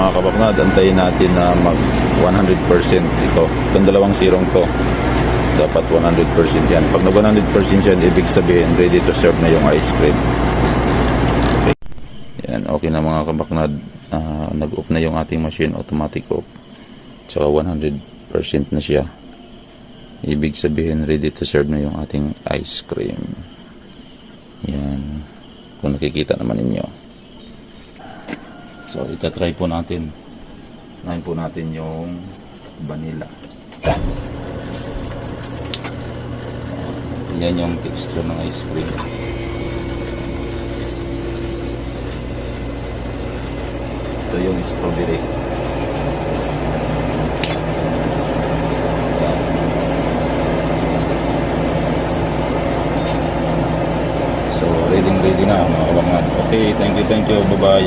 mga kabaknad, antayin natin na mag 100% ito. Itong dalawang sirong to, dapat 100% yan. Pag nag 100% yan, ibig sabihin ready to serve na yung ice cream. Okay, yan, okay na mga kabaknad. Nag-off na yung ating machine, automatic off. So 100% na siya, ibig sabihin ready to serve na yung ating ice cream. Yan, kung nakikita naman ninyo. So itatry po natin. Try po natin yung vanilla. Yan yung texture ng ice cream. Ito yung strawberry. So ready na mga kabaknad. Okay, thank you, bye bye.